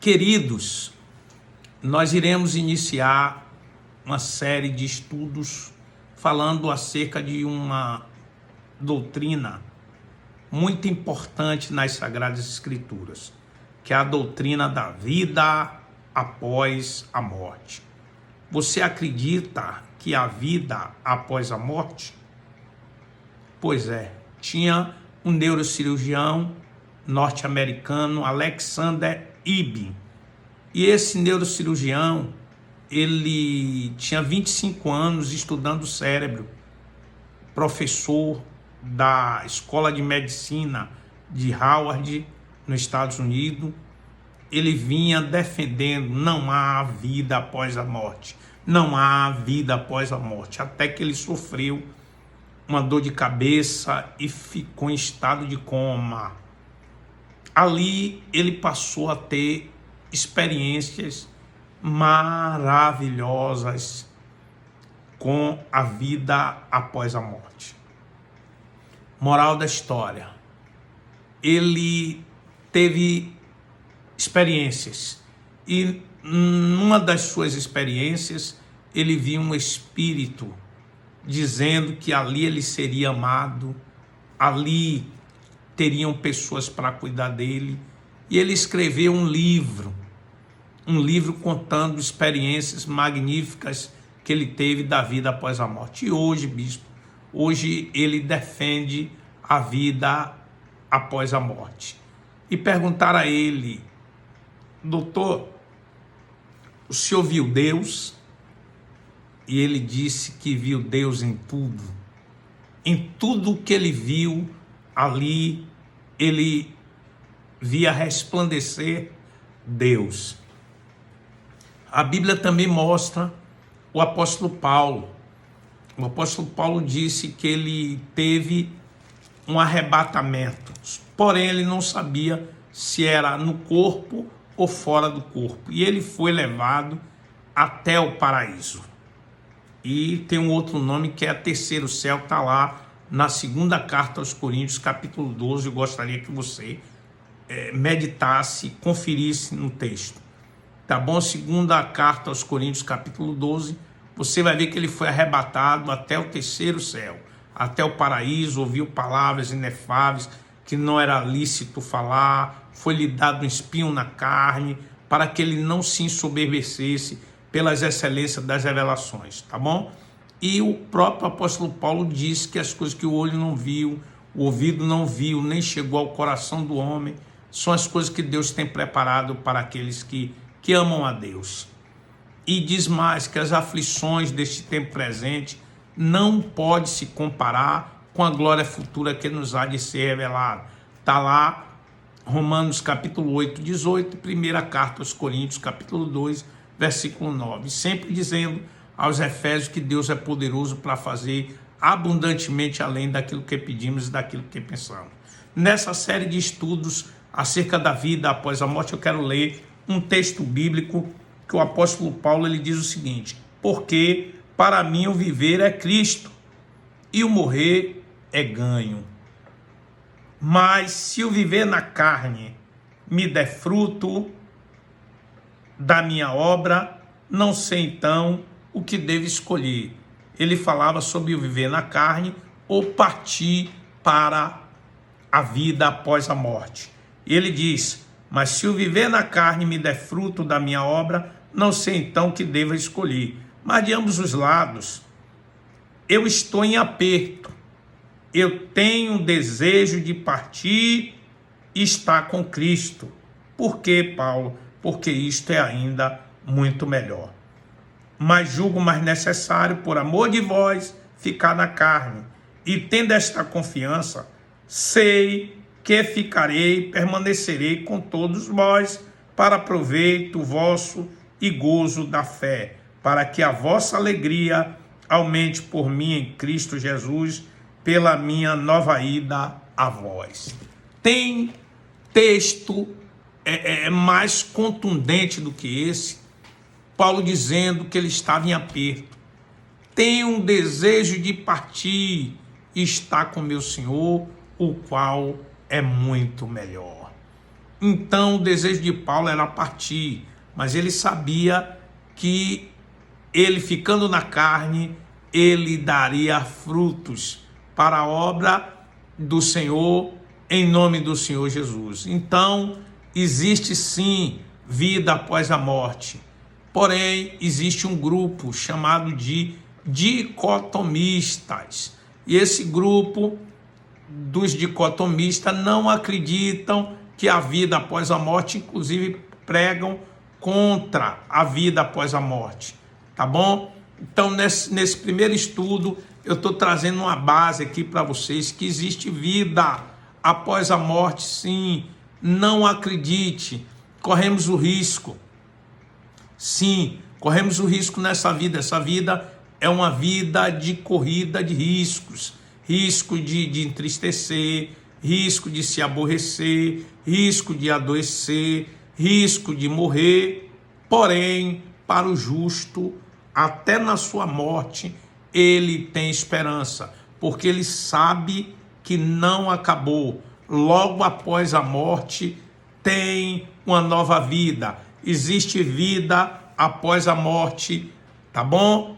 Queridos, nós iremos iniciar uma série de estudos falando acerca de uma doutrina muito importante nas Sagradas Escrituras, que é a doutrina da vida após a morte. Você acredita que há vida após a morte? Pois é, tinha um neurocirurgião norte-americano, Alexander Ibn, e esse neurocirurgião, ele tinha 25 anos estudando o cérebro, professor da Escola de Medicina de Harvard, nos Estados Unidos. Ele vinha defendendo: não há vida após a morte, não há vida após a morte, até que ele sofreu uma dor de cabeça e ficou em estado de coma. Ali ele passou a ter experiências maravilhosas com a vida após a morte. Moral da história: ele teve experiências e numa das suas experiências ele viu um espírito dizendo que ali ele seria amado, ali teriam pessoas para cuidar dele, e ele escreveu um livro contando experiências magníficas que ele teve da vida após a morte. E hoje, bispo, hoje ele defende a vida após a morte. E perguntaram a ele: doutor, o senhor viu Deus? E ele disse que viu Deus em tudo. Em tudo que ele viu, ali ele via resplandecer Deus. A Bíblia também mostra o apóstolo Paulo. O apóstolo Paulo disse que ele teve um arrebatamento, porém ele não sabia se era no corpo ou fora do corpo. E ele foi levado até o paraíso. E tem um outro nome que é terceiro céu, que está lá na segunda carta aos Coríntios, capítulo 12. Eu gostaria que você meditasse, conferisse no texto. Tá bom? Segunda carta aos Coríntios, capítulo 12, você vai ver que ele foi arrebatado até o terceiro céu, até o paraíso, ouviu palavras inefáveis que não era lícito falar, foi-lhe dado um espinho na carne, para que ele não se ensoberbecesse pelas excelências das revelações, tá bom? E o próprio apóstolo Paulo diz que as coisas que o olho não viu, o ouvido não viu, nem chegou ao coração do homem, são as coisas que Deus tem preparado para aqueles que amam a Deus. E diz mais que as aflições deste tempo presente não pode se comparar com a glória futura que nos há de ser revelada. Está lá Romanos capítulo 8, 18, primeira carta aos Coríntios, capítulo 2, versículo 9. Sempre dizendo aos Efésios que Deus é poderoso para fazer abundantemente além daquilo que pedimos e daquilo que pensamos. Nessa série de estudos acerca da vida após a morte, eu quero ler um texto bíblico que o apóstolo Paulo ele diz o seguinte: porque para mim o viver é Cristo e o morrer é ganho. Mas se o viver na carne me der fruto da minha obra, não sei então o que devo escolher. Ele falava sobre o viver na carne ou partir para a vida após a morte. E ele diz: mas se o viver na carne me der fruto da minha obra, não sei então o que devo escolher. Mas de ambos os lados, eu estou em aperto. Eu tenho desejo de partir e estar com Cristo. Por quê, Paulo? Porque isto é ainda muito melhor. Mas julgo mais necessário, por amor de vós, ficar na carne. E tendo esta confiança, sei que ficarei, permanecerei com todos vós, para proveito vosso e gozo da fé, para que a vossa alegria aumente por mim em Cristo Jesus, pela minha nova ida a vós. Tem texto mais contundente do que esse? Paulo dizendo que ele estava em aperto. Tenho um desejo de partir e estar com meu Senhor, o qual é muito melhor. Então o desejo de Paulo era partir, mas ele sabia que ele ficando na carne, ele daria frutos para a obra do Senhor, em nome do Senhor Jesus. Então, existe sim vida após a morte. Porém, existe um grupo chamado de dicotomistas. E esse grupo dos dicotomistas não acreditam que a vida após a morte, inclusive pregam contra a vida após a morte. Tá bom? Então, nesse primeiro estudo, eu estou trazendo uma base aqui para vocês que existe vida após a morte, sim. Não acredite. Corremos o risco. Sim, corremos o risco nessa vida. Essa vida é uma vida de corrida de riscos. Risco de entristecer, risco de se aborrecer, risco de adoecer, risco de morrer. Porém, para o justo, até na sua morte, ele tem esperança, porque ele sabe que não acabou. Logo após a morte, tem uma nova vida. Existe vida após a morte, tá bom?